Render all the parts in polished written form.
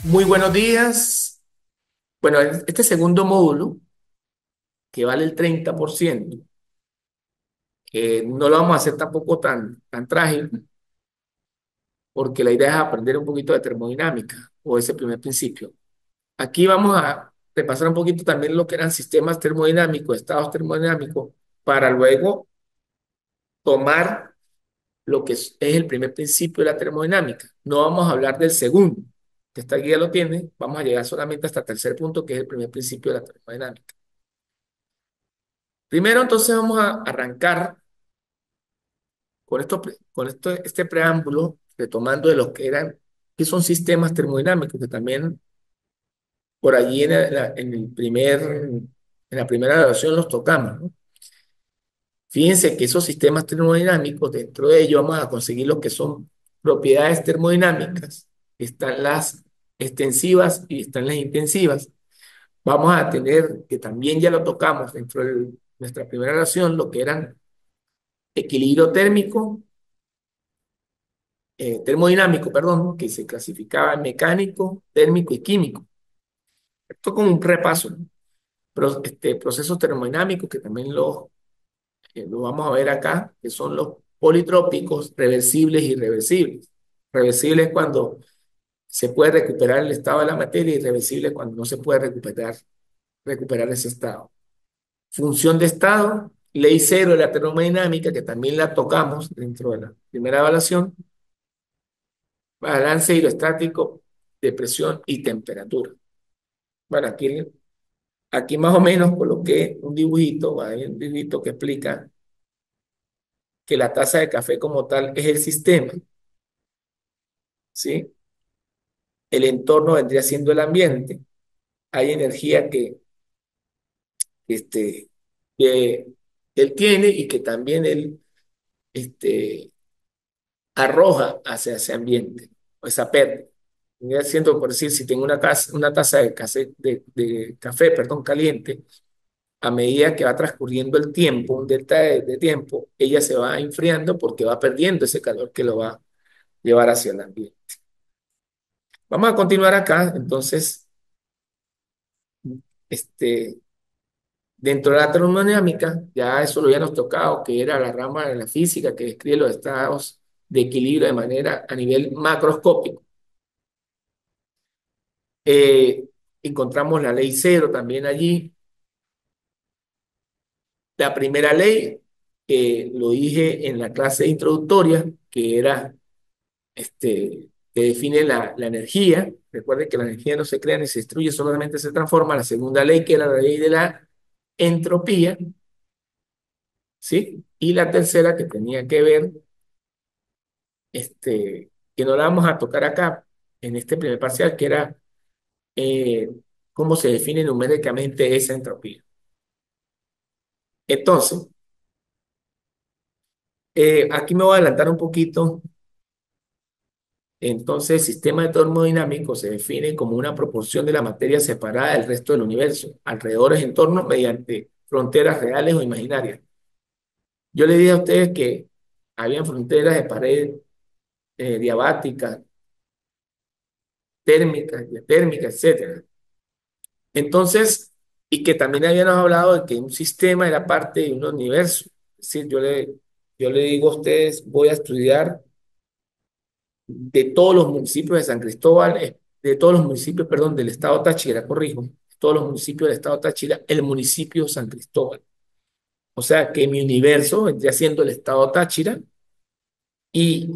Muy buenos días. Bueno, este segundo módulo, que vale el 30%, no lo vamos a hacer tampoco tan trágico, porque la idea es aprender un poquito de termodinámica o ese primer principio. Aquí vamos a repasar un poquito también lo que eran sistemas termodinámicos, estados termodinámicos, para luego tomar lo que es el primer principio de la termodinámica. No vamos a hablar del segundo, que esta guía lo tiene, vamos a llegar solamente hasta el tercer punto, que es el primer principio de la termodinámica. Primero, entonces, vamos a arrancar este preámbulo, retomando de los que son sistemas termodinámicos, que también por allí en la primera grabación los tocamos, ¿no? Fíjense que esos sistemas termodinámicos, dentro de ellos vamos a conseguir lo que son propiedades termodinámicas. Están las extensivas y están las intensivas. Vamos a tener, que también ya lo tocamos dentro de nuestra primera relación, lo que eran equilibrio térmico, termodinámico, perdón, que se clasificaba en mecánico, térmico y químico. Esto como un repaso, ¿no? Procesos termodinámicos que también lo vamos a ver acá, que son los politrópicos, reversibles y irreversibles. Reversible es cuando se puede recuperar el estado de la materia y irreversible es cuando no se puede recuperar ese estado. Función de estado, ley cero de la termodinámica, que también la tocamos dentro de la primera evaluación, balance hidroestático de presión y temperatura. Bueno, aquí más o menos coloqué un dibujito, hay un dibujito que explica que la taza de café como tal es el sistema, ¿sí? El entorno vendría siendo el ambiente. Hay energía este, que él tiene y que también él este, arroja hacia ese ambiente, o esa pérdida. Vendría siendo, por decir, si tengo una taza de café, perdón, caliente, a medida que va transcurriendo el tiempo, un delta de tiempo, ella se va enfriando porque va perdiendo ese calor que lo va a llevar hacia el ambiente. Vamos a continuar acá, entonces, este, dentro de la termodinámica, ya eso lo habíamos tocado, que era la rama de la física que describe los estados de equilibrio de manera a nivel macroscópico. Eh, Encontramos la ley cero también allí. La primera ley, lo dije en la clase introductoria, que era que define la energía. Recuerden que la energía no se crea ni se destruye, solamente se transforma. La segunda ley, que era la ley de la entropía, ¿sí? Y la tercera, que tenía que ver, que no la vamos a tocar acá, en este primer parcial, que era eh, cómo se define numéricamente esa entropía. Entonces, aquí me voy a adelantar un poquito. Entonces, el sistema termodinámico se define como una proporción de la materia separada del resto del universo, alrededores en torno mediante fronteras reales o imaginarias. Yo le dije a ustedes que habían fronteras de pared diabáticas, térmicas, diatérmicas, etcétera. Entonces, y que también habíamos hablado de que un sistema era parte de un universo. Es decir, yo le digo a ustedes, voy a estudiar de todos los municipios de San Cristóbal, de todos los municipios, perdón, del estado Táchira, corrijo, todos los municipios del estado Táchira, el municipio San Cristóbal. O sea que mi universo vendría siendo el estado Táchira y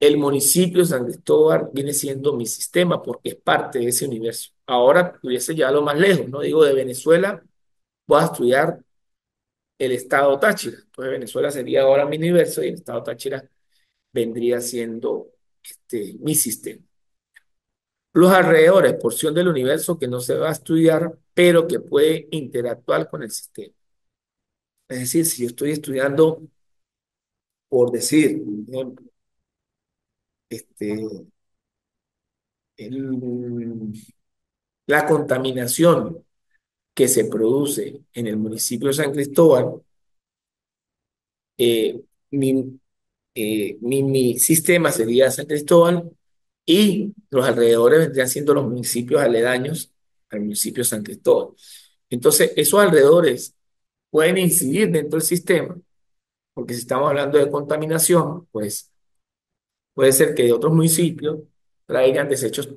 el municipio San Cristóbal viene siendo mi sistema porque es parte de ese universo. Ahora pudiese llevarlo más lejos, ¿no? Digo, de Venezuela voy a estudiar el estado Táchira. Entonces Venezuela sería ahora mi universo y el estado Táchira vendría siendo mi sistema. Los alrededores, porción del universo que no se va a estudiar, pero que puede interactuar con el sistema. Es decir, si yo estoy estudiando, por decir, por ejemplo, este, el- la contaminación que se produce en el municipio de San Cristóbal, eh, mi sistema sería San Cristóbal, y los alrededores vendrían siendo los municipios aledaños al municipio de San Cristóbal. Entonces, esos alrededores pueden incidir dentro del sistema, porque si estamos hablando de contaminación, pues puede ser que de otros municipios traigan desechos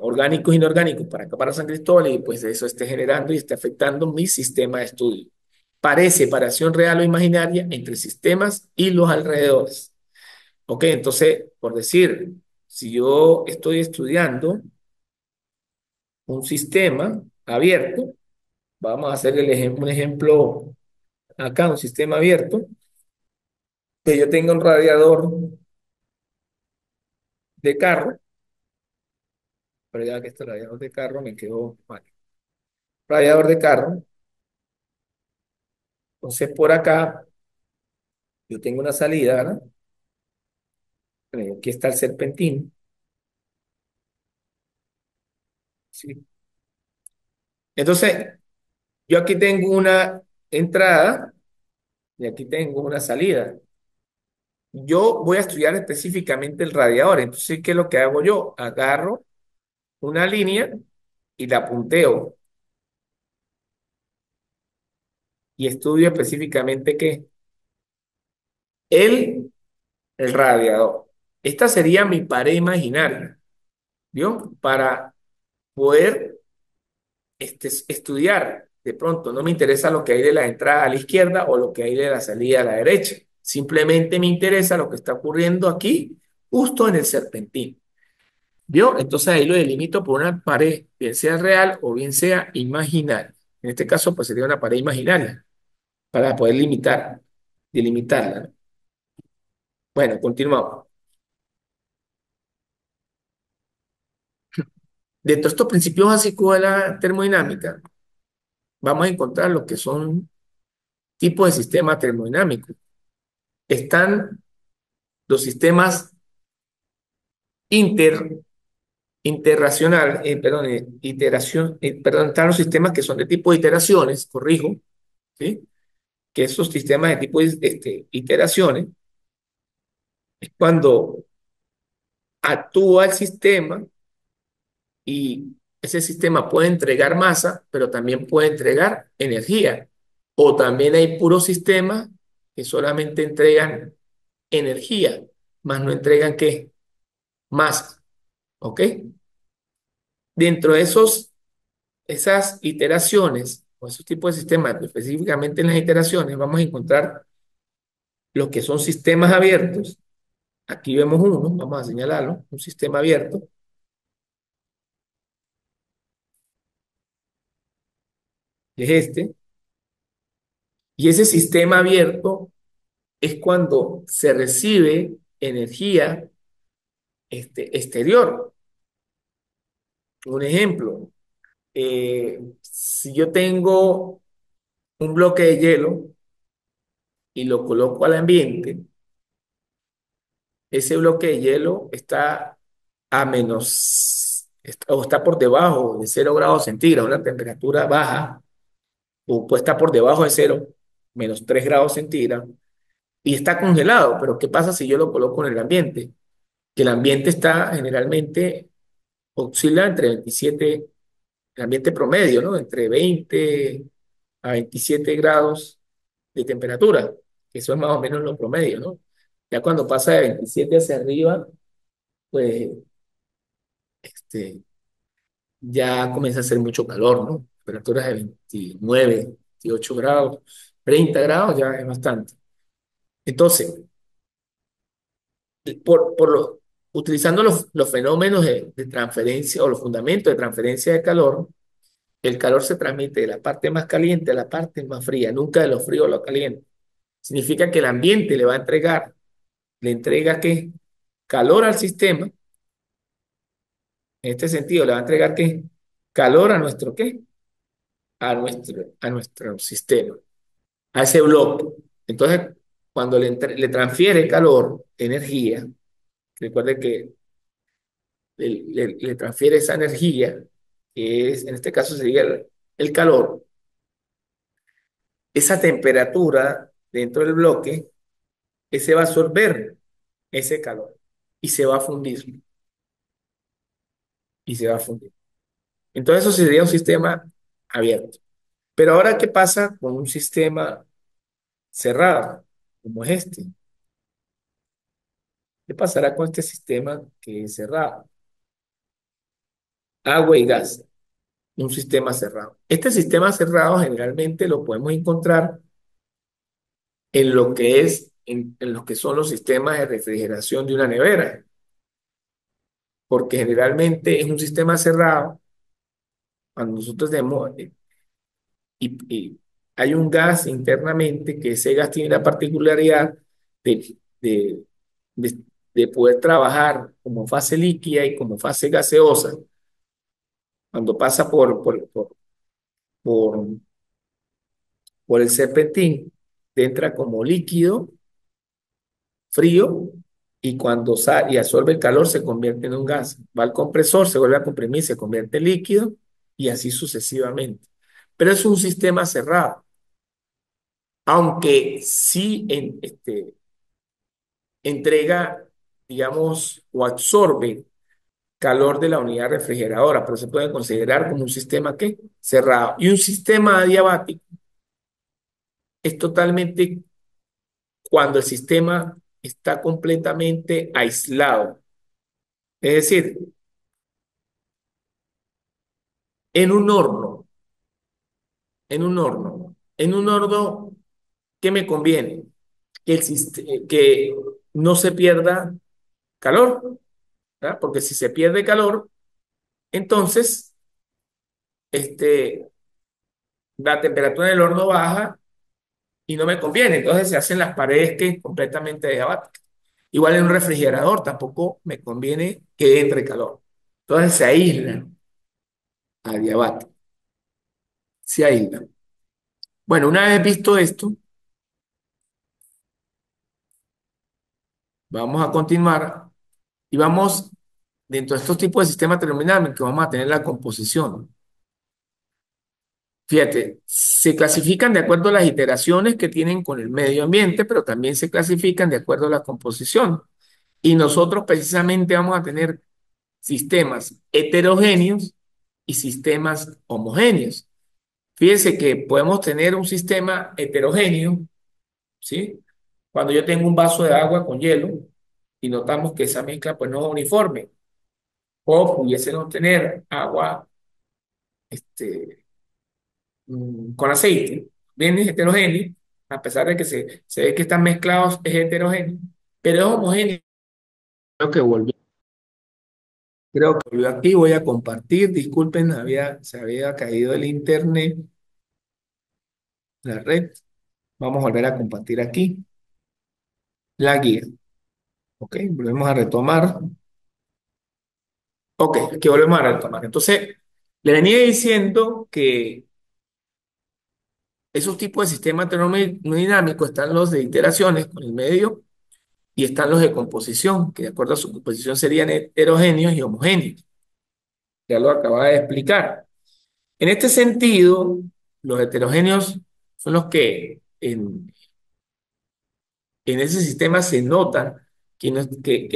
orgánicos e inorgánicos para acá, para San Cristóbal, y pues eso esté generando y esté afectando mi sistema de estudio. Parece separación real o imaginaria entre sistemas y los alrededores. Ok, entonces, por decir, si yo estoy estudiando un sistema abierto, vamos a hacer un ejemplo acá, un sistema abierto, que yo tenga un radiador de carro, pero ya que este radiador de carro me quedó mal. Radiador de carro, entonces por acá yo tengo una salida, ¿verdad? Aquí está el serpentín, ¿sí? Entonces, yo aquí tengo una entrada y aquí tengo una salida. Yo voy a estudiar específicamente el radiador, entonces, ¿qué es lo que hago yo? Agarro una línea y la punteo y estudio específicamente qué, el, el radiador. Esta sería mi pared imaginaria, ¿vio? Para poder estudiar. De pronto, no me interesa lo que hay de la entrada a la izquierda o lo que hay de la salida a la derecha. Simplemente me interesa lo que está ocurriendo aquí, justo en el serpentín. ¿Vio? Entonces ahí lo delimito por una pared, bien sea real o bien sea imaginaria. En este caso, pues sería una pared imaginaria para poder delimitarla, ¿no? Bueno, continuamos. Dentro de estos principios básicos de la termodinámica, vamos a encontrar lo que son tipos de sistemas termodinámicos. Están los sistemas inter, interracional, perdón, iteración, perdón, están los sistemas que son de tipo de iteraciones, corrijo, ¿sí? Que esos sistemas de tipo iteraciones es cuando actúa el sistema y ese sistema puede entregar masa, pero también puede entregar energía. O también hay puros sistemas que solamente entregan energía, más no entregan ¿qué? Masa, ¿ok? Dentro de esas iteraciones o esos tipos de sistemas, específicamente en las iteraciones, vamos a encontrar los que son sistemas abiertos. Aquí vemos uno, vamos a señalarlo, un sistema abierto, que es este. Y ese sistema abierto es cuando se recibe energía exterior. Un ejemplo, si yo tengo un bloque de hielo y lo coloco al ambiente, ese bloque de hielo está a o está por debajo de 0 grados centígrados, una temperatura baja, o puede estar por debajo de cero, -3 grados centígrados, y está congelado. Pero ¿qué pasa si yo lo coloco en el ambiente? Que el ambiente está generalmente, oscila entre 27, el ambiente promedio, ¿no? Entre 20 a 27 grados de temperatura, que eso es más o menos lo promedio, ¿no? Ya cuando pasa de 27 hacia arriba, pues este, ya comienza a hacer mucho calor, ¿no? Temperaturas de 29, 28 grados, 30 grados ya es bastante. Entonces, utilizando los fenómenos de transferencia o los fundamentos de transferencia de calor, el calor se transmite de la parte más caliente a la parte más fría, nunca de lo frío a lo caliente. Significa que el ambiente le va a entregar, le entrega ¿qué? Calor al sistema. En este sentido, le va a entregar ¿qué? Calor a nuestro ¿qué? A nuestro sistema, a ese bloque. Entonces, cuando le transfiere calor, energía, recuerde que le transfiere esa energía, que es, en este caso sería el calor, esa temperatura dentro del bloque, ese va a absorber ese calor y se va a fundir. y se va a fundir. Entonces eso sería un sistema abierto. Pero ahora, ¿qué pasa con un sistema cerrado, como es este? ¿Qué pasará con este sistema que es cerrado? Agua y gas, un sistema cerrado. Este sistema cerrado generalmente lo podemos encontrar en lo que es, en lo que son los sistemas de refrigeración de una nevera, porque generalmente es un sistema cerrado cuando nosotros tenemos, y hay un gas internamente que ese gas tiene la particularidad de, de, de, de poder trabajar como fase líquida y como fase gaseosa cuando pasa por, por el serpentín, entra como líquido frío y cuando sale y absorbe el calor se convierte en un gas. Va al compresor, se vuelve a comprimir, se convierte en líquido y así sucesivamente. Pero es un sistema cerrado, aunque sí entrega, digamos, o absorbe calor de la unidad refrigeradora, pero se puede considerar como un sistema ¿qué? Cerrado. Y un sistema adiabático es totalmente cuando el sistema está completamente aislado. Es decir, en un horno, en un horno, ¿qué me conviene? Que no se pierda calor, ¿verdad? Porque si se pierde calor, entonces este, la temperatura del horno baja y no me conviene. Entonces se hacen las paredes que completamente diabáticas. Igual en un refrigerador tampoco me conviene que entre calor. Entonces se aísla adiabático, se aísla. Bueno, una vez visto esto, vamos a continuar y vamos, dentro de estos tipos de sistemas termodinámicos, vamos a tener la composición. Fíjate, se clasifican de acuerdo a las iteraciones que tienen con el medio ambiente, pero también se clasifican de acuerdo a la composición. Y nosotros precisamente vamos a tener sistemas heterogéneos y sistemas homogéneos. Fíjense que podemos tener un sistema heterogéneo, ¿sí? Cuando yo tengo un vaso de agua con hielo y notamos que esa mezcla pues no es uniforme, o pudiésemos tener agua con aceite, bien heterogéneo, a pesar de que se ve que están mezclados, es heterogéneo, pero es homogéneo. Creo que volvió, creo que volvió aquí, voy a compartir, disculpen, se había caído el internet, la red, vamos a volver a compartir aquí la guía, ok, volvemos a retomar, ok, aquí volvemos a retomar. Entonces, le venía diciendo que esos tipos de sistemas termodinámicos están los de iteraciones con el medio y están los de composición, que de acuerdo a su composición serían heterogéneos y homogéneos. Ya lo acababa de explicar. En este sentido, los heterogéneos son los que en ese sistema se nota que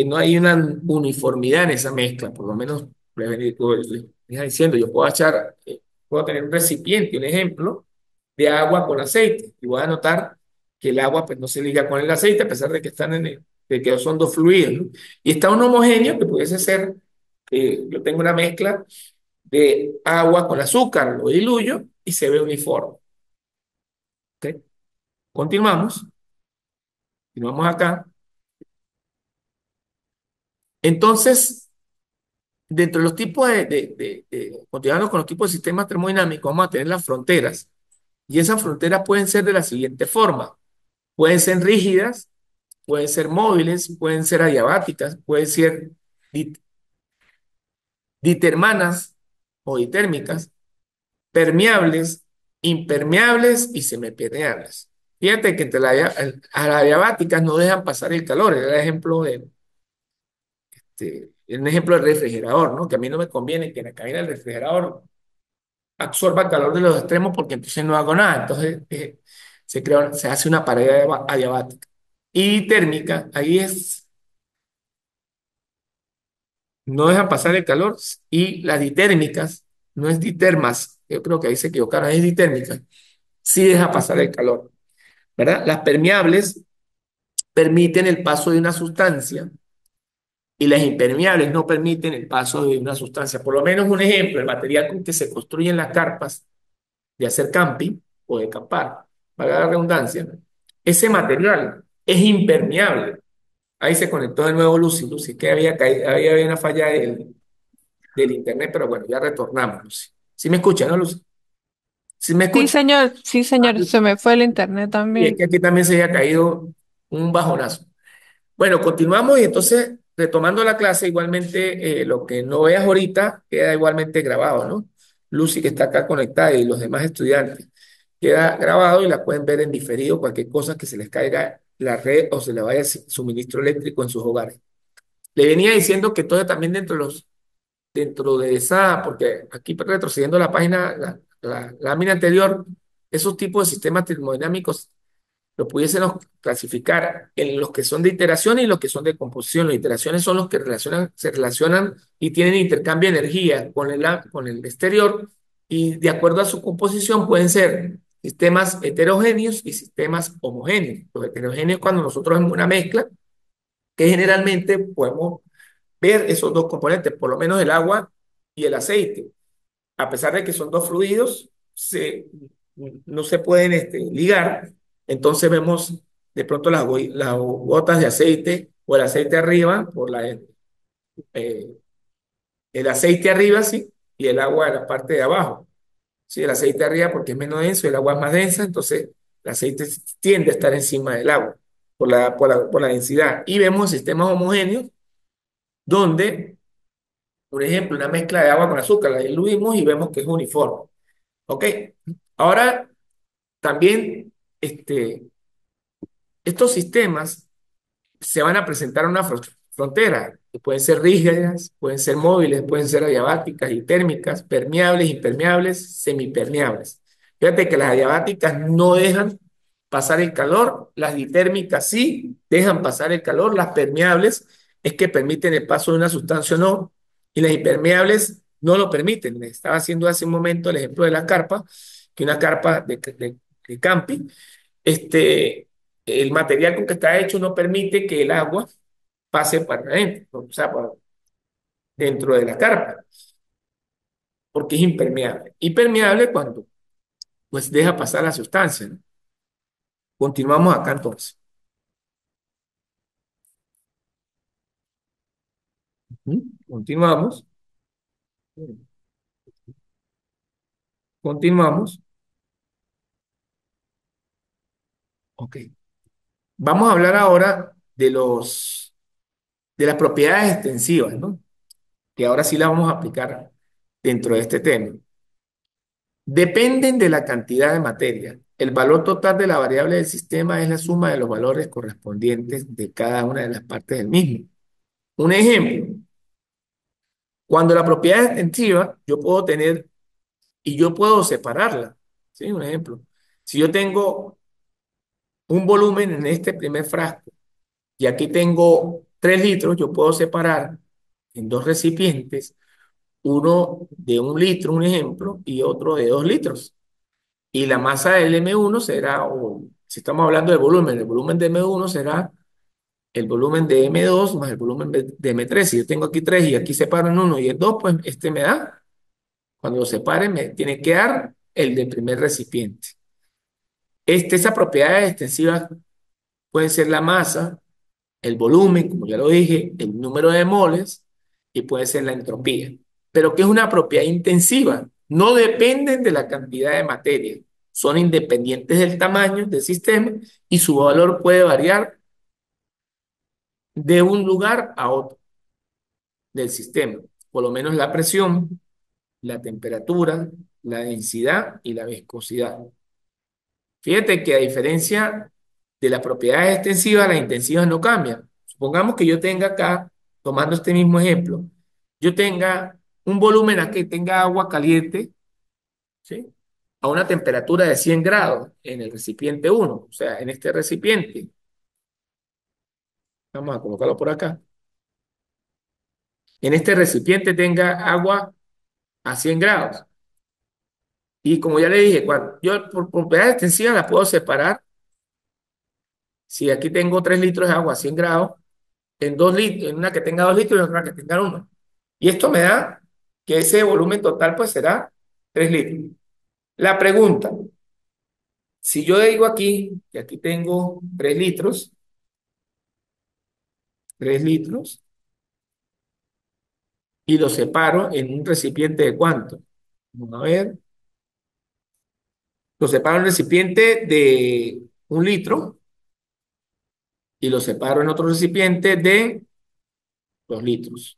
no hay una uniformidad en esa mezcla, por lo menos les venía diciendo, yo puedo echar, puedo tener un recipiente, un ejemplo, de agua con aceite, y voy a notar que el agua pues no se liga con el aceite, a pesar de que están de que son dos fluidos, ¿no? Y está un homogéneo que pudiese ser, yo tengo una mezcla de agua con azúcar, lo diluyo y se ve uniforme. ¿Ok? Continuamos, continuamos acá. Entonces, dentro de los tipos continuando con los tipos de sistemas termodinámicos, vamos a tener las fronteras. Y esas fronteras pueden ser de la siguiente forma. Pueden ser rígidas, pueden ser móviles, pueden ser adiabáticas, pueden ser dit- ditermanas o ditérmicas, permeables, impermeables y semipermeables. Fíjate que a las adiabáticas no dejan pasar el calor. Era el ejemplo un ejemplo del refrigerador, ¿no? Que a mí no me conviene que la cabina del refrigerador absorba el calor de los extremos porque entonces no hago nada. Entonces se hace una pared adiabática. Y térmica, ahí es no dejan pasar el calor y las ditérmicas, no es ditermas, yo creo que ahí se equivocaron, es ditérmicas, sí deja pasar el calor, ¿verdad? Las permeables permiten el paso de una sustancia y las impermeables no permiten el paso de una sustancia. Por lo menos un ejemplo, el material con que se construyen las carpas de hacer camping o de acampar, para la redundancia, ese material es impermeable. Ahí se conectó de nuevo Lucy. Lucy, que había, había una falla del internet, pero bueno, ya retornamos, Lucy. ¿Sí me escucha, no, Lucy? ¿Sí me escucha? Sí, Ah, señor, se me fue el internet y es también. que aquí también se había caído un bajonazo. Bueno, continuamos y entonces, retomando la clase, igualmente lo que no veas ahorita queda igualmente grabado, ¿no? Lucy, que está acá conectada, y los demás estudiantes, queda grabado y la pueden ver en diferido cualquier cosa que se les caiga la red o se le vaya suministro eléctrico en sus hogares. Le venía diciendo que todo también dentro de esa, porque aquí retrocediendo la página, la lámina anterior, esos tipos de sistemas termodinámicos lo pudiésemos clasificar en los que son de iteración y los que son de composición. Las iteraciones son los que se relacionan y tienen intercambio de energía con el exterior, y de acuerdo a su composición pueden ser sistemas heterogéneos y sistemas homogéneos. Los heterogéneos cuando nosotros hacemos una mezcla, que generalmente podemos ver esos dos componentes, por lo menos el agua y el aceite. A pesar de que son dos fluidos, no se pueden ligar. Entonces vemos de pronto las gotas de aceite o el aceite arriba, eh, el aceite arriba, sí, y el agua en la parte de abajo. Sí, el aceite arriba porque es menos denso, el agua es más densa, entonces el aceite tiende a estar encima del agua por la densidad. Y vemos sistemas homogéneos donde, por ejemplo, una mezcla de agua con azúcar, la diluimos y vemos que es uniforme. ¿Ok? Ahora, también estos sistemas se van a presentar una frontera, que pueden ser rígidas, pueden ser móviles, pueden ser adiabáticas y térmicas, permeables, impermeables, semipermeables. Fíjate que las adiabáticas no dejan pasar el calor, las ditérmicas sí dejan pasar el calor, las permeables es que permiten el paso de una sustancia o no, y las impermeables no lo permiten. Le estaba haciendo hace un momento el ejemplo de la carpa, que una carpa de camping, este, el material con que está hecho no permite que el agua pase para adentro, o sea, dentro de la carpa, porque es impermeable. Impermeable cuando pues deja pasar la sustancia, ¿no? Continuamos acá entonces. Ujú. Continuamos, continuamos. Ok. Vamos a hablar ahora de las propiedades extensivas, ¿no? Que ahora sí las vamos a aplicar dentro de este tema. Dependen de la cantidad de materia. El valor total de la variable del sistema es la suma de los valores correspondientes de cada una de las partes del mismo. Un ejemplo, cuando la propiedad es extensiva, yo puedo tener y yo puedo separarla. ¿Sí? Un ejemplo, si yo tengo un volumen en este primer frasco y aquí tengo 3 litros, yo puedo separar en dos recipientes, uno de 1 litro, un ejemplo, y otro de 2 litros. Y la masa del M1 será, o si estamos hablando de volumen, el volumen de M1 será el volumen de M2 más el volumen de M3. Si yo tengo aquí 3 y aquí separo en uno y en 2, pues este me da. Cuando lo separe, me tiene que dar el del primer recipiente. Esas propiedades extensivas pueden ser la masa, el volumen, como ya lo dije, el número de moles y puede ser la entropía. Pero ¿qué es una propiedad intensiva? No dependen de la cantidad de materia, son independientes del tamaño del sistema y su valor puede variar de un lugar a otro del sistema, por lo menos la presión, la temperatura, la densidad y la viscosidad. Fíjate que a diferencia de las propiedades extensivas, las intensivas no cambian. Supongamos que yo tenga acá, tomando este mismo ejemplo, yo tenga un volumen aquí, tenga agua caliente, ¿sí? A una temperatura de 100 grados en el recipiente uno, o sea, en este recipiente. Vamos a colocarlo por acá. en este recipiente tenga agua a 100 grados. Y como ya le dije, cuando yo por propiedades extensivas la puedo separar. Si aquí tengo 3 litros de agua a 100 grados, en 2 litros, en una que tenga 2 litros y en otra que tenga uno. Y esto me da que ese volumen total pues será 3 litros. La pregunta, si yo digo aquí que aquí tengo 3 litros, y lo separo en un recipiente de cuánto. Vamos a ver, lo separo en un recipiente de 1 litro y lo separo en otro recipiente de 2 litros.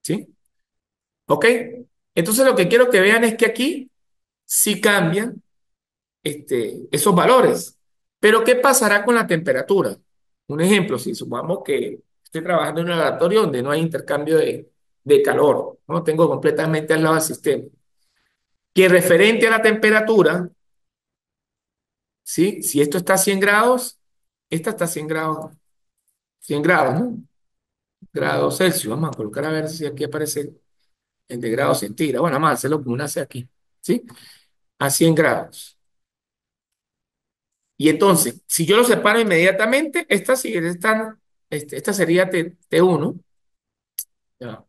¿Sí? ¿Ok? Entonces lo que quiero que vean es que aquí sí cambian esos valores. Pero ¿qué pasará con la temperatura? Un ejemplo, si supongamos que estoy trabajando en un laboratorio donde no hay intercambio de calor, no tengo completamente al lado del sistema, que referente a la temperatura, ¿sí? Si esto está a 100 grados, esta está a 100 grados, ¿no? Grados Celsius. Vamos a colocar a ver si aquí aparece el de grados centígrados. Bueno, vamos a hacerlo como nace aquí, ¿sí? A 100 grados. Y entonces, si yo lo separo inmediatamente, esta sería T1. Ya,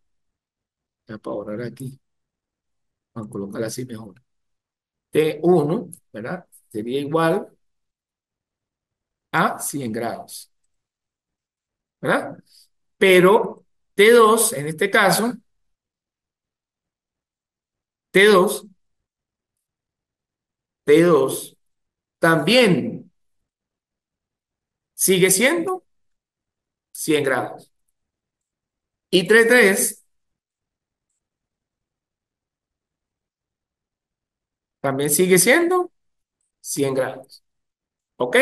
ya para borrar aquí. Vamos a colocarla así mejor. T1, ¿verdad? Sería igual a 100 grados, ¿verdad? Pero T2, en este caso, T2, T2 también sigue siendo 100 grados. Y T3 también sigue siendo 100 grados. ¿Ok?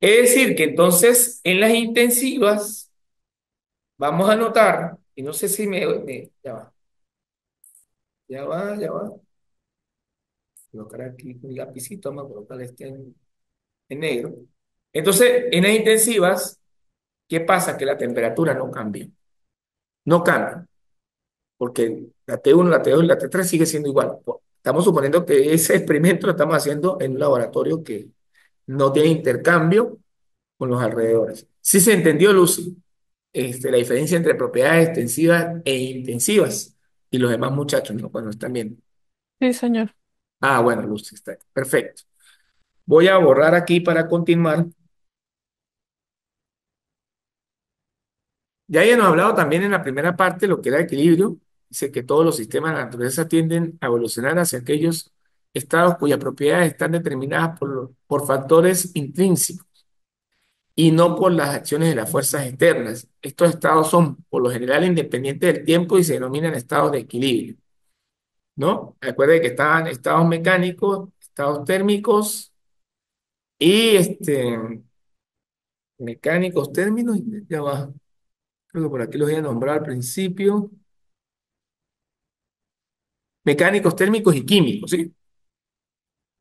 Es decir, que entonces en las intensivas vamos a notar, y no sé si ya va, ya va. Colocar aquí un lapicito, vamos a colocar en negro. Entonces, en las intensivas, ¿qué pasa? Que la temperatura no cambia. No cambia, porque la T1, la T2 y la T3 sigue siendo igual. Estamos suponiendo que ese experimento lo estamos haciendo en un laboratorio que no tiene intercambio con los alrededores. Sí se entendió, Lucy, la diferencia entre propiedades extensivas e intensivas y los demás muchachos, ¿no? Cuando están viendo. Sí, señor. Ah, bueno, Lucy, está perfecto. Voy a borrar aquí para continuar. Ya hemos hablado también en la primera parte lo que era equilibrio. Dice que todos los sistemas de la naturaleza tienden a evolucionar hacia aquellos estados cuyas propiedades están determinadas por factores intrínsecos y no por las acciones de las fuerzas externas. Estos estados son, por lo general, independientes del tiempo y se denominan estados de equilibrio, ¿no? Recuerde que estaban estados mecánicos, estados térmicos y mecánicos términos. Ya va, creo que por aquí los voy a nombrar al principio. Mecánicos térmicos y químicos, ¿sí?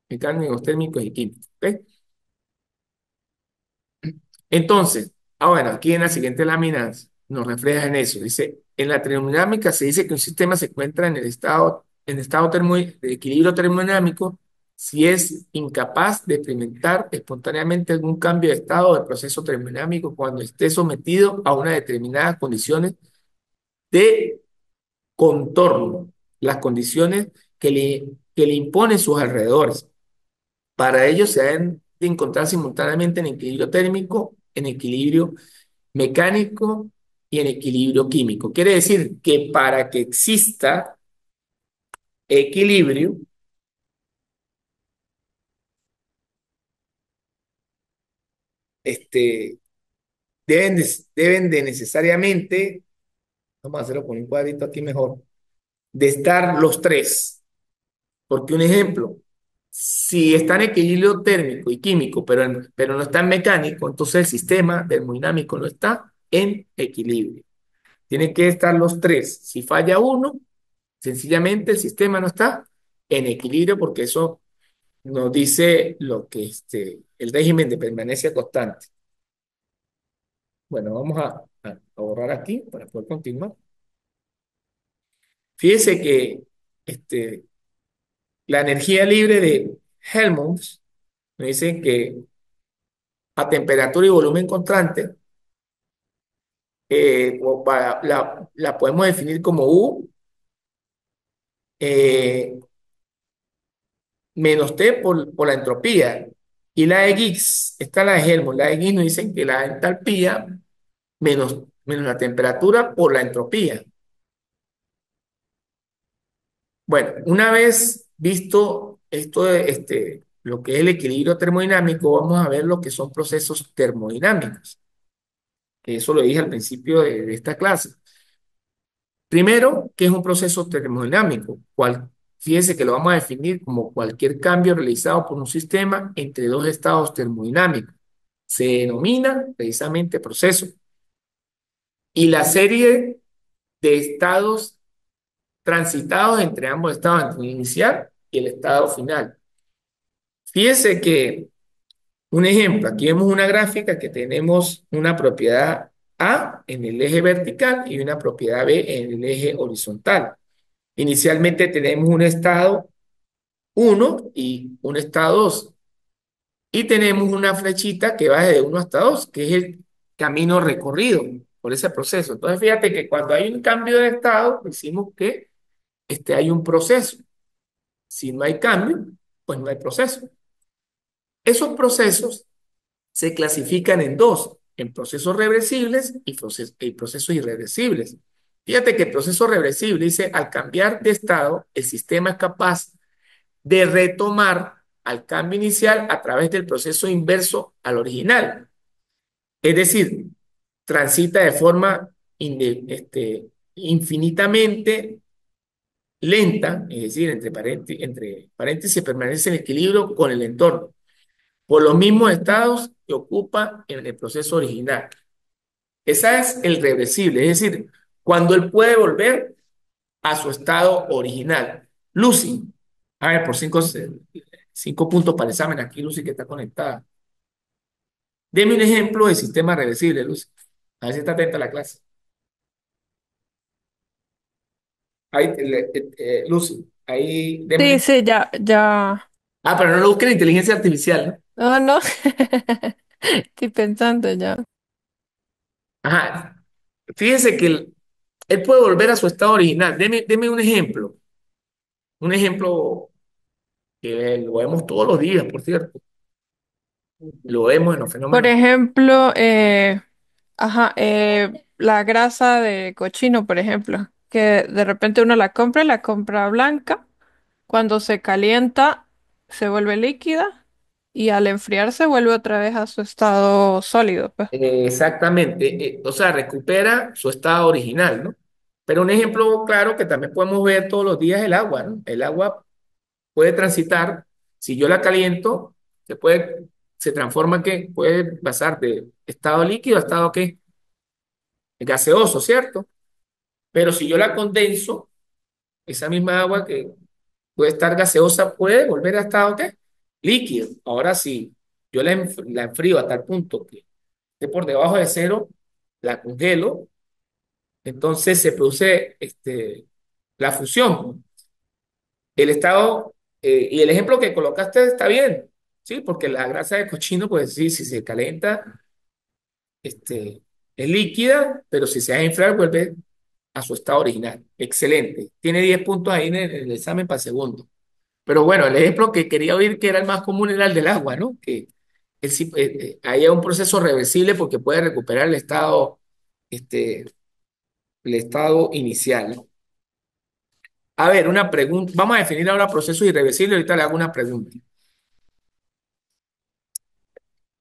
Mecánicos térmicos y químicos, ¿ok? Entonces, bueno, aquí en la siguiente lámina nos refleja en eso. Dice, en la termodinámica se dice que un sistema se encuentra en estado de equilibrio termodinámico si es incapaz de experimentar espontáneamente algún cambio de estado del proceso termodinámico cuando esté sometido a unas determinadas condiciones de contorno, las condiciones que le imponen sus alrededores. Para ello se deben de encontrar simultáneamente en equilibrio térmico, en equilibrio mecánico y en equilibrio químico. Quiere decir que para que exista equilibrio, este, deben de necesariamente, vamos a hacerlo con un cuadrito aquí mejor, de estar los tres. Porque un ejemplo, si está en equilibrio térmico y químico, pero no está en mecánico, entonces el sistema termodinámico no está en equilibrio. Tienen que estar los tres. Si falla uno, sencillamente el sistema no está en equilibrio porque eso nos dice lo que el régimen de permanencia constante. Bueno, vamos a borrar aquí para poder continuar. Fíjese que este, la energía libre de Helmholtz nos dice que a temperatura y volumen constante, la podemos definir como U eh, menos T por la entropía. Y la de Gibbs, esta es la de Helmholtz, la de Gibbs nos dicen que la entalpía menos la temperatura por la entropía. Bueno, una vez visto esto de lo que es el equilibrio termodinámico, vamos a ver lo que son procesos termodinámicos, que eso lo dije al principio de esta clase. Primero, ¿qué es un proceso termodinámico? Fíjense que lo vamos a definir como cualquier cambio realizado por un sistema entre dos estados termodinámicos. Se denomina precisamente proceso. Y la serie de estados transitados entre ambos estados, entre el inicial y el estado final. Fíjense que un ejemplo, aquí vemos una gráfica que tenemos una propiedad A en el eje vertical y una propiedad B en el eje horizontal. Inicialmente tenemos un estado uno y un estado 2 y tenemos una flechita que va desde uno hasta 2 que es el camino recorrido por ese proceso. Entonces fíjate que cuando hay un cambio de estado, decimos que hay un proceso. Si no hay cambio, pues no hay proceso. Esos procesos se clasifican en dos, en procesos reversibles y procesos irreversibles. Fíjate que el proceso reversible dice, al cambiar de estado, el sistema es capaz de retomar al cambio inicial a través del proceso inverso al original. Es decir, transita de forma infinitamente lenta, es decir, entre paréntesis permanece en equilibrio con el entorno, por los mismos estados que ocupa en el proceso original. Esa es el reversible, es decir, cuando él puede volver a su estado original. Lucy, a ver, por cinco puntos para el examen aquí, Lucy, que está conectada. Deme un ejemplo de sistema reversible, Lucy. A ver si está atenta a la clase. Ahí, Lucy, ahí, deme un Sí, ejemplo. sí, ya, ya. Ah, pero no lo busquen en inteligencia artificial, ¿no? No, no. Estoy pensando ya. Ajá. Fíjense que él puede volver a su estado original. Deme un ejemplo que lo vemos todos los días, por cierto. Lo vemos en los Por fenómenos. ejemplo, ajá, la grasa de cochino, por ejemplo, que de repente uno la compra blanca, cuando se calienta se vuelve líquida y al enfriarse vuelve otra vez a su estado sólido, pues. Exactamente, o sea, recupera su estado original, ¿no? Pero un ejemplo claro que también podemos ver todos los días es el agua, ¿no? El agua puede transitar, si yo la caliento, se transforma que puede pasar de estado líquido a estado ¿qué? Gaseoso, ¿cierto? Pero si yo la condenso, esa misma agua que puede estar gaseosa puede volver a estado ¿qué? Líquido. Ahora sí, yo la enfrío a tal punto que esté por debajo de cero, la congelo. Entonces se produce la fusión. El estado, y el ejemplo que colocaste está bien, ¿sí? Porque la grasa de cochino, pues sí, si se calienta, es líquida, pero si se hace inflar, vuelve a su estado original. Excelente. Tiene 10 puntos ahí en el examen para segundo. Pero bueno, el ejemplo que quería oír, que era el más común, era el del agua, ¿no? Que ahí hay un proceso reversible porque puede recuperar este, el estado inicial, ¿no? A ver, una pregunta. Vamos a definir ahora procesos irreversibles. Ahorita le hago una pregunta.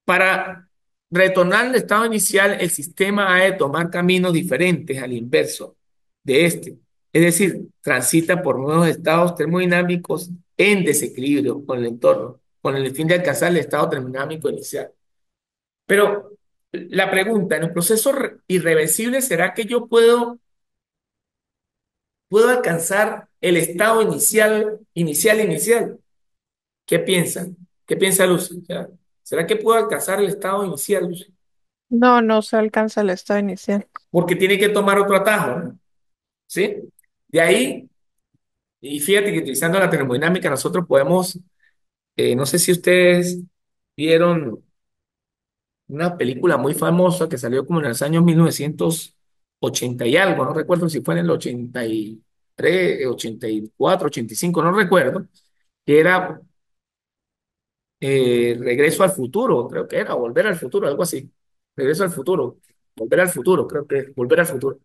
Para retornar al estado inicial, el sistema ha de tomar caminos diferentes al inverso de este. Es decir, transita por nuevos estados termodinámicos en desequilibrio con el entorno, con el fin de alcanzar el estado termodinámico inicial. Pero la pregunta, en un proceso irreversible, ¿será que yo puedo alcanzar el estado inicial? ¿Qué piensan? ¿Qué piensa Lucy? O sea, ¿será que puedo alcanzar el estado inicial, Lucy? No, no se alcanza el estado inicial. porque tiene que tomar otro atajo, ¿no? ¿Sí? De ahí, y fíjate que utilizando la termodinámica nosotros podemos, no sé si ustedes vieron una película muy famosa que salió como en los años 1980 y algo, no recuerdo si fue en el 83, 84, 85, no recuerdo, que era Regreso al Futuro, creo que era, Volver al Futuro, algo así. Regreso al Futuro, Volver al Futuro, creo que es Volver al Futuro.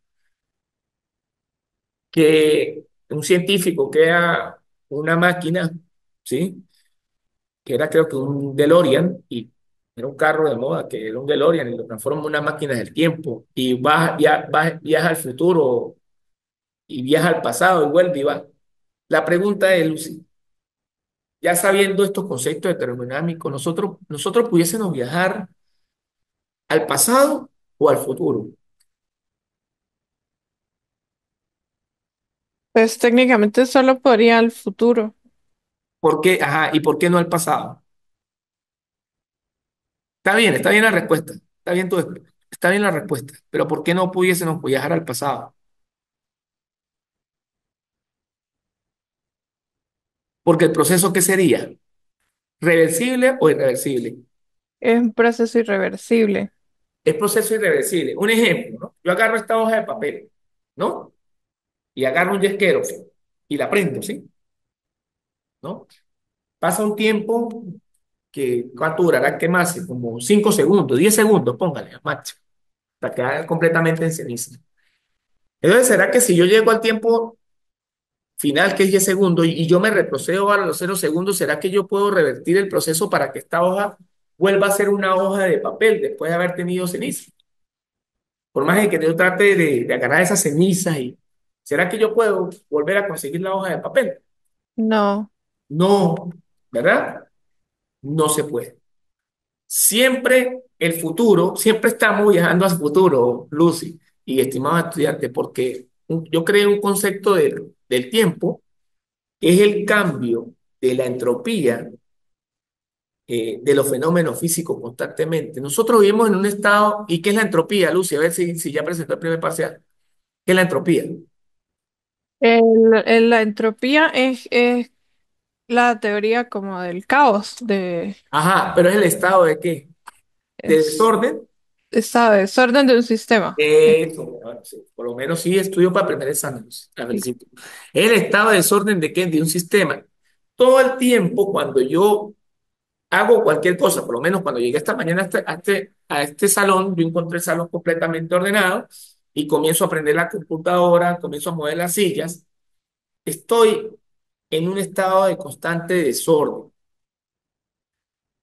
Que un científico crea una máquina, ¿sí? Que era creo que un DeLorean, y era un carro de moda, que era un DeLorean, y lo transforma en una máquina del tiempo, y viaja al futuro, y viaja al pasado, y vuelve y va. La pregunta es, Lucy, ya sabiendo estos conceptos de termodinámicos, nosotros pudiésemos viajar al pasado o al futuro. Pues técnicamente solo podría al futuro. ¿Por qué? Ajá, ¿y por qué no al pasado? Está bien la respuesta, está bien la respuesta, pero ¿por qué no pudiésemos viajar al pasado? Porque el proceso, ¿qué sería? ¿Reversible o irreversible? Es un proceso irreversible. Es proceso irreversible. Un ejemplo, ¿no? Yo agarro esta hoja de papel, ¿no? Y agarro un yesquero, ¿sí? Y la prendo, ¿sí? ¿No? Pasa un tiempo que, ¿cuánto durará quemarse? Como 5 segundos, 10 segundos, póngale, máximo, hasta quedar completamente en ceniza. Entonces, ¿será que si yo llego al tiempo final, que es 10 segundos, y yo me retrocedo a los 0 segundos, ¿será que yo puedo revertir el proceso para que esta hoja vuelva a ser una hoja de papel después de haber tenido ceniza? Por más de que yo trate de agarrar esas cenizas y ¿será que yo puedo volver a conseguir la hoja de papel? No. No, ¿verdad? No se puede. Siempre el futuro, siempre estamos viajando al futuro, Lucy y estimados estudiantes, porque yo creo un concepto del tiempo que es el cambio de la entropía de los fenómenos físicos constantemente. Nosotros vivimos en un estado, ¿y qué es la entropía, Lucy? A ver si ya presentó el primer parcial. ¿Qué es la entropía? La entropía es la teoría como del caos, Ajá, pero es el estado de qué? De es, desorden. estado de desorden de un sistema. Eso, bueno, sí, por lo menos sí estudio para aprender exámenes. La felicito. El estado de desorden de qué? De un sistema. Todo el tiempo cuando yo hago cualquier cosa, por lo menos cuando llegué esta mañana a este salón, yo encontré el salón completamente ordenado y comienzo a aprender la computadora, comienzo a mover las sillas. Estoy en un estado de constante desorden.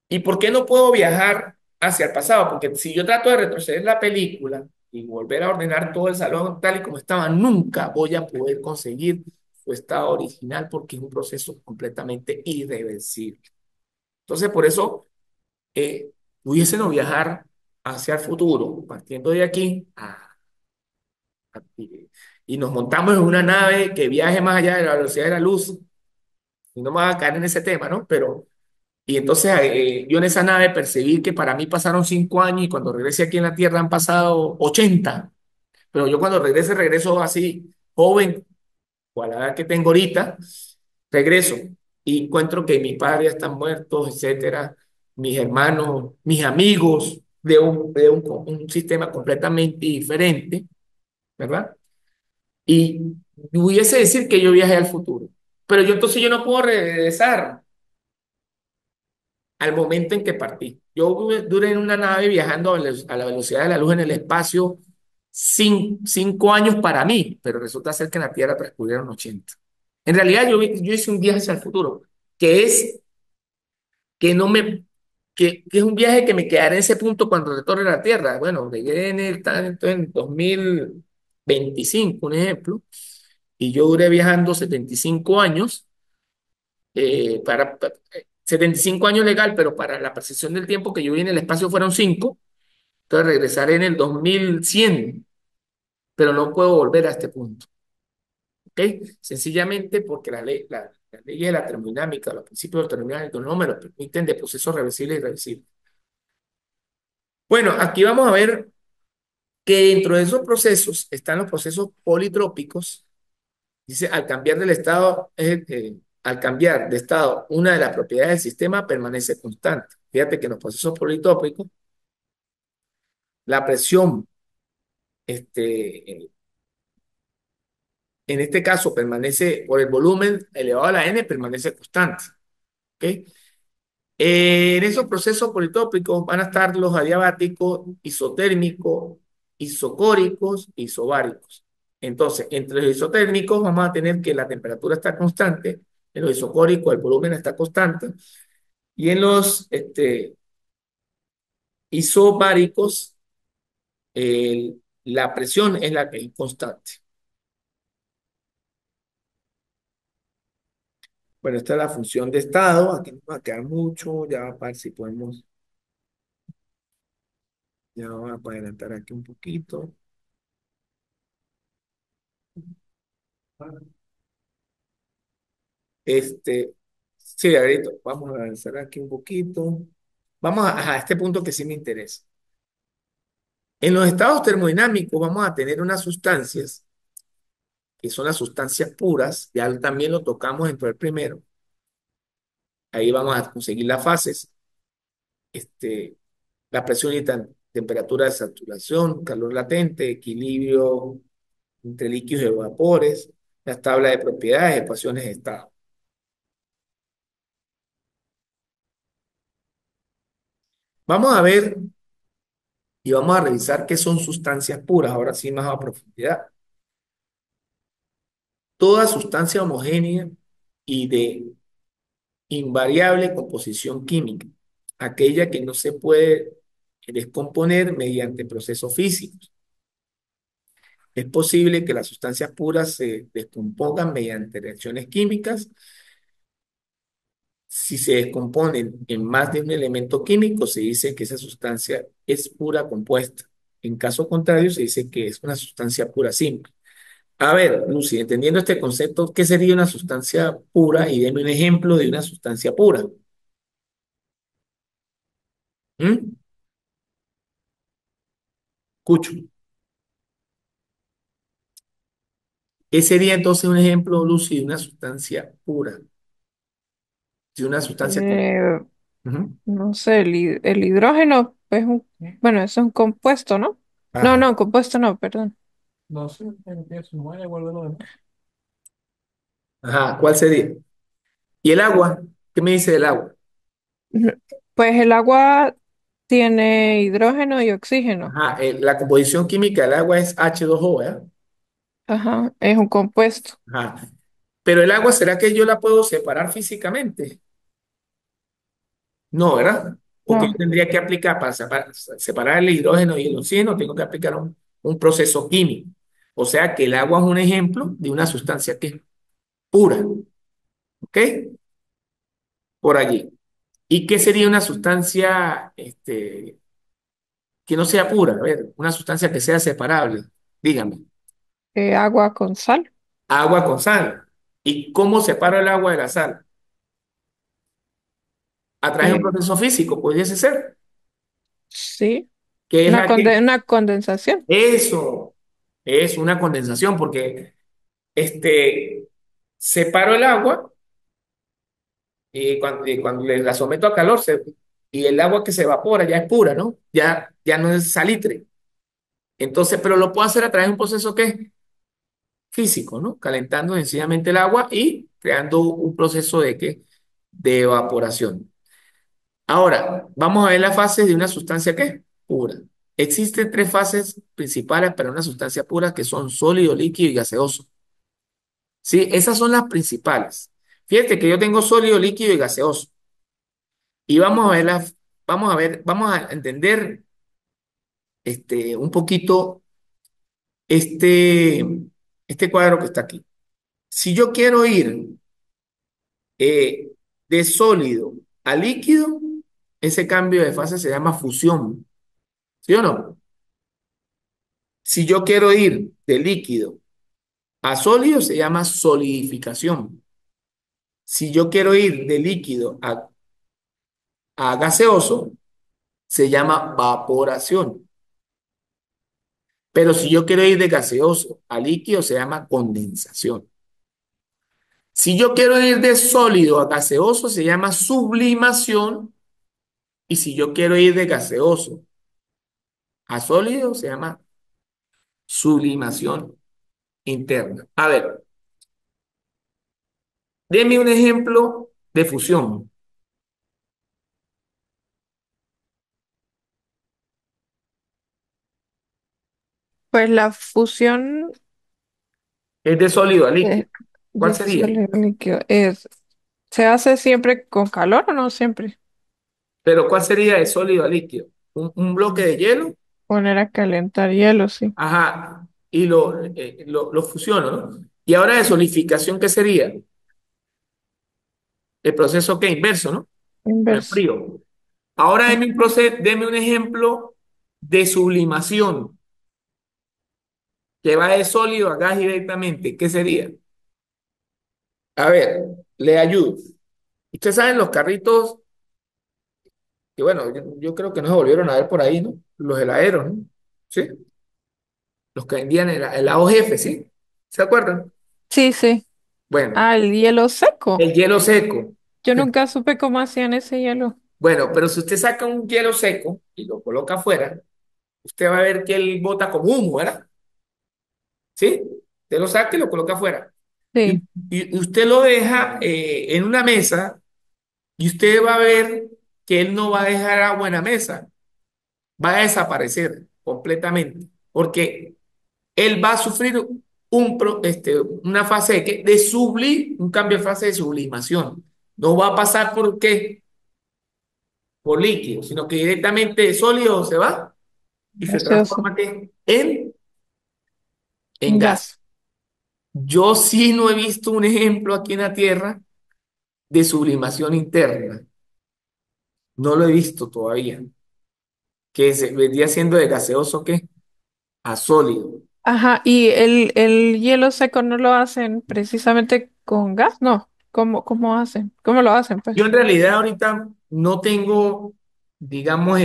¿Y por qué no puedo viajar hacia el pasado? Porque si yo trato de retroceder la película y volver a ordenar todo el salón tal y como estaba, nunca voy a poder conseguir su estado original porque es un proceso completamente irreversible. Entonces, por eso, pudiésemos viajar hacia el futuro, partiendo de aquí, y nos montamos en una nave que viaje más allá de la velocidad de la luz, y no me voy a caer en ese tema, ¿no? Pero y entonces yo en esa nave percibí que para mí pasaron 5 años y cuando regrese aquí en la Tierra han pasado 80. Pero yo cuando regrese, regreso así, joven, o a la edad que tengo ahorita, regreso y encuentro que mis padres ya están muertos, etcétera, mis hermanos, mis amigos, de un sistema completamente diferente, ¿verdad? Y pudiese decir que yo viajé al futuro. Pero yo entonces yo no puedo regresar al momento en que partí. Yo duré en una nave viajando a la velocidad de la luz en el espacio 5 años para mí, pero resulta ser que en la Tierra transcurrieron 80. En realidad yo hice un viaje hacia el futuro, que es que no me que es un viaje que me quedaré en ese punto cuando retorne a la Tierra. Bueno, llegué en 2025, un ejemplo, y yo duré viajando 75 años 75 años legal, pero para la percepción del tiempo que yo vi en el espacio fueron 5, entonces regresaré en el 2100, pero no puedo volver a este punto, ¿ok? Sencillamente porque las leyes de la termodinámica, los principios de la termodinámica no me lo permiten de procesos reversibles y irreversibles. Bueno, aquí vamos a ver que dentro de esos procesos están los procesos politrópicos. Dice, al cambiar del estado, al cambiar de estado, una de las propiedades del sistema permanece constante. Fíjate que en los procesos politrópicos, la presión, en este caso, permanece, por el volumen elevado a la n, permanece constante. ¿Ok? En esos procesos politópicos van a estar los adiabáticos, isotérmicos, isocóricos, isobáricos. Entonces, entre los isotérmicos vamos a tener que la temperatura está constante, en los isocóricos el volumen está constante, y en los isobáricos la presión es la que es constante. Bueno, esta es la función de estado, aquí nos va a quedar mucho, ya para ver si podemos, ya vamos a adelantar aquí un poquito. Este, sí, ahorita vamos a avanzar aquí un poquito. Vamos a este punto que sí me interesa. En los estados termodinámicos vamos a tener unas sustancias que son las sustancias puras, ya también lo tocamos dentro del primero. Ahí vamos a conseguir las fases, este, la presión y temperatura de saturación, calor latente, equilibrio entre líquidos y vapores, las tablas de propiedades, ecuaciones de estado. Vamos a ver y vamos a revisar qué son sustancias puras, ahora sí más a profundidad. Toda sustancia homogénea y de invariable composición química, aquella que no se puede descomponer mediante procesos físicos. Es posible que las sustancias puras se descompongan mediante reacciones químicas. Si se descomponen en más de un elemento químico, se dice que esa sustancia es pura compuesta. En caso contrario, se dice que es una sustancia pura simple. A ver, Lucy, entendiendo este concepto, ¿qué sería una sustancia pura? Y deme un ejemplo de una sustancia pura. ¿Mm? Escucho. ¿Qué sería entonces un ejemplo, Lucy, de una sustancia pura? De una sustancia que... Eh, Ujú. no sé, el hidrógeno es un, bueno, es un compuesto, ¿no? No, Ajá. no, compuesto no, perdón. Ajá, ¿cuál sería? ¿Y el agua? ¿Qué me dice del agua? Ujú. Pues el agua tiene hidrógeno y oxígeno. Ajá, la composición química del agua es H2O, ¿verdad? Ajá, es un compuesto. Ajá. Pero el agua, ¿será que yo la puedo separar físicamente? No, ¿verdad? Porque yo No, tendría que aplicar para separar el hidrógeno y el oxígeno, tengo que aplicar un proceso químico. O sea que el agua es un ejemplo de una sustancia que es pura, ¿ok? Por allí. ¿Y qué sería una sustancia que no sea pura? A ver, una sustancia que sea separable. Dígame. agua con sal. Agua con sal. ¿Y cómo separo el agua de la sal? A través de un Eh, proceso físico, pudiese ser. sí, ¿Qué es la que? una condensación. Eso es una condensación, porque este, separo el agua y cuando la someto a calor y el agua que se evapora ya es pura, ¿no? Ya no es salitre. Entonces, pero lo puedo hacer a través de un proceso que es físico, ¿no? Calentando sencillamente el agua y creando un proceso de, ¿qué? De evaporación. Ahora, vamos a ver las fases de una sustancia que es pura. Existen tres fases principales para una sustancia pura que son sólido, líquido y gaseoso. ¿Sí? Esas son las principales. Fíjate que yo tengo sólido, líquido y gaseoso. Y vamos a entender un poquito este, este cuadro que está aquí. Si yo quiero ir de sólido a líquido, ese cambio de fase se llama fusión. ¿Sí o no? Si yo quiero ir de líquido a sólido, se llama solidificación. Si yo quiero ir de líquido a gaseoso, se llama vaporación. Pero si yo quiero ir de gaseoso a líquido, se llama condensación. Si yo quiero ir de sólido a gaseoso, se llama sublimación. Y si yo quiero ir de gaseoso a sólido, se llama sublimación interna. A ver, deme un ejemplo de fusión. Pues la fusión Es de sólido a líquido. de, ¿Cuál de sería? sólido a líquido ¿se hace siempre con calor o no siempre? Pero ¿cuál sería de sólido a líquido? Un bloque de hielo, Poner a calentar hielo, sí. ajá, y lo fusiono, ¿no? Y ahora de solidificación, ¿qué sería? El proceso que inverso, ¿no? Con el Inverso. frío. Ahora deme un ejemplo de sublimación, que va de sólido a gas directamente. ¿Qué sería? A ver, le ayudo. Ustedes saben los carritos, que bueno, yo creo que no se volvieron a ver por ahí, ¿no? Los heladeros, ¿no? ¿Sí? Los que vendían el AOF, ¿sí? ¿Se acuerdan? Sí, sí. Bueno, Ah, el hielo seco. el hielo seco. Yo nunca supe cómo hacían ese hielo. Bueno, pero si usted saca un hielo seco y lo coloca afuera, usted va a ver que él bota como humo, ¿verdad? ¿Sí? Usted lo saca y lo coloca afuera. Y, Sí, y usted lo deja en una mesa y usted va a ver que él no va a dejar agua en la mesa, va a desaparecer completamente, porque él va a sufrir una fase de, ¿qué? Un cambio de fase de sublimación. No va a pasar por qué, por líquido, sino que directamente de sólido se va y se gaseoso. transforma ¿qué? En gas. Gas. Yo sí no he visto un ejemplo aquí en la Tierra de sublimación interna. No lo he visto todavía. Que se vendría siendo de gaseoso ¿qué? A sólido. Ajá, ¿y el hielo seco no lo hacen precisamente con gas? No. ¿Cómo hacen? ¿Cómo lo hacen, Yo pues? en realidad ahorita no tengo, digamos,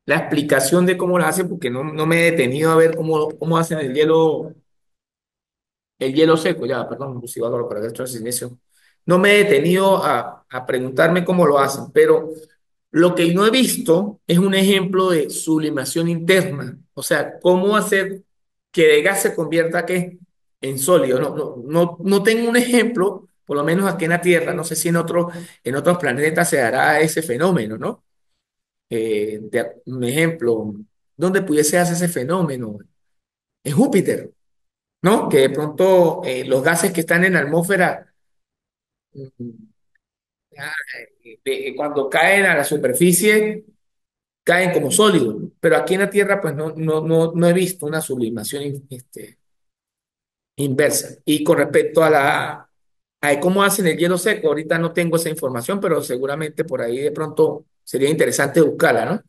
la explicación de cómo lo hacen porque no me he detenido a ver cómo hacen el hielo seco. Ya, perdón, Lucy, Álvaro, para que esto es silencio. No me he detenido a preguntarme cómo lo hacen, pero lo que no he visto es un ejemplo de sublimación interna. O sea, cómo hacer que de gas se convierta ¿qué? En sólido. No tengo un ejemplo, por lo menos aquí en la Tierra. No sé si en otros planetas se dará ese fenómeno, ¿no? Un ejemplo, ¿dónde pudiese hacer ese fenómeno? En Júpiter, ¿no? Que de pronto los gases que están en la atmósfera, mm, ah, cuando caen a la superficie, caen como sólidos, ¿no? Pero aquí en la Tierra, pues no he visto una sublimación inversa. Y con respecto a cómo hacen el hielo seco, ahorita no tengo esa información, pero seguramente por ahí de pronto sería interesante buscarla, ¿no?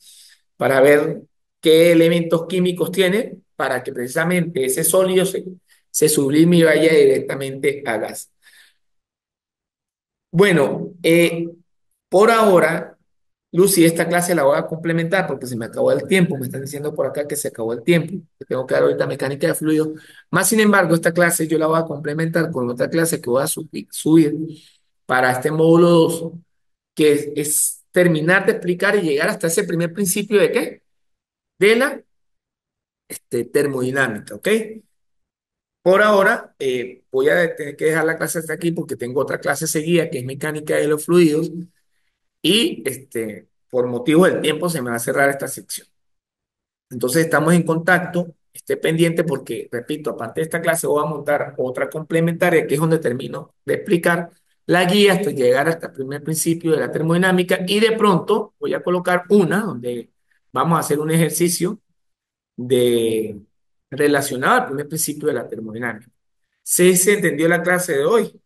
Para ver qué elementos químicos tiene para que precisamente ese sólido se sublime y vaya directamente a gas. Bueno, por ahora, Lucy, esta clase la voy a complementar porque se me acabó el tiempo. Me están diciendo por acá que se acabó el tiempo, que tengo que dar ahorita mecánica de fluido. Más sin embargo, esta clase yo la voy a complementar con otra clase que voy a subir para este módulo 2, que es terminar de explicar y llegar hasta ese primer principio de qué? De la termodinámica, ¿ok? Por ahora, voy a tener que dejar la clase hasta aquí porque tengo otra clase seguida que es mecánica de los fluidos. Y por motivo del tiempo se me va a cerrar esta sección. Entonces estamos en contacto, esté pendiente porque, repito, aparte de esta clase voy a montar otra complementaria que es donde termino de explicar la guía hasta llegar hasta el primer principio de la termodinámica y de pronto voy a colocar una donde vamos a hacer un ejercicio de relacionado al primer principio de la termodinámica. ¿Sí se entendió la clase de hoy?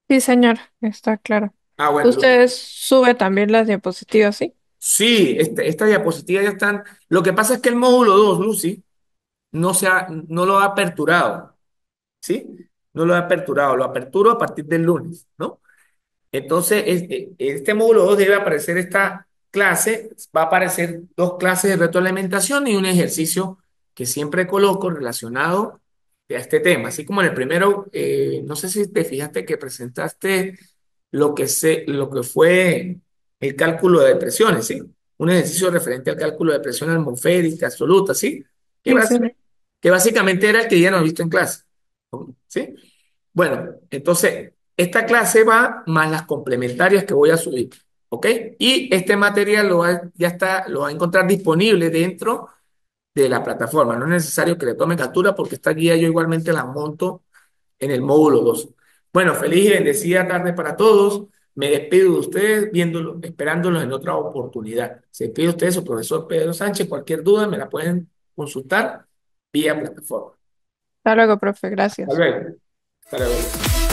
Sí, señor, está claro. Ah, bueno, Usted sube también las diapositivas, ¿sí? sí, estas diapositivas ya están. Lo que pasa es que el módulo 2, Lucy, no lo ha aperturado, ¿sí? No lo ha aperturado, lo aperturo a partir del lunes, ¿no? Entonces, este módulo 2 debe aparecer esta clase va a aparecer dos clases de retroalimentación y un ejercicio que siempre coloco relacionado a este tema. Así como en el primero, no sé si te fijaste que presentaste lo que fue el cálculo de presiones, ¿sí? Un ejercicio referente al cálculo de presión atmosférica absoluta, ¿sí? Que, Sí, sí. que básicamente era el que ya no he visto en clase, ¿sí? Bueno, entonces, esta clase va más las complementarias que voy a subir, ¿ok? Y este material ya está, lo va a encontrar disponible dentro de la plataforma. No es necesario que le tome captura porque esta guía yo igualmente la monto en el módulo 2. Bueno, feliz y bendecida tarde para todos. Me despido de ustedes, viéndolo, esperándolos en otra oportunidad. Se despide de ustedes su profesor Pedro Sánchez. Cualquier duda me la pueden consultar vía plataforma. Hasta luego, profe. Hasta Gracias. luego. Hasta luego.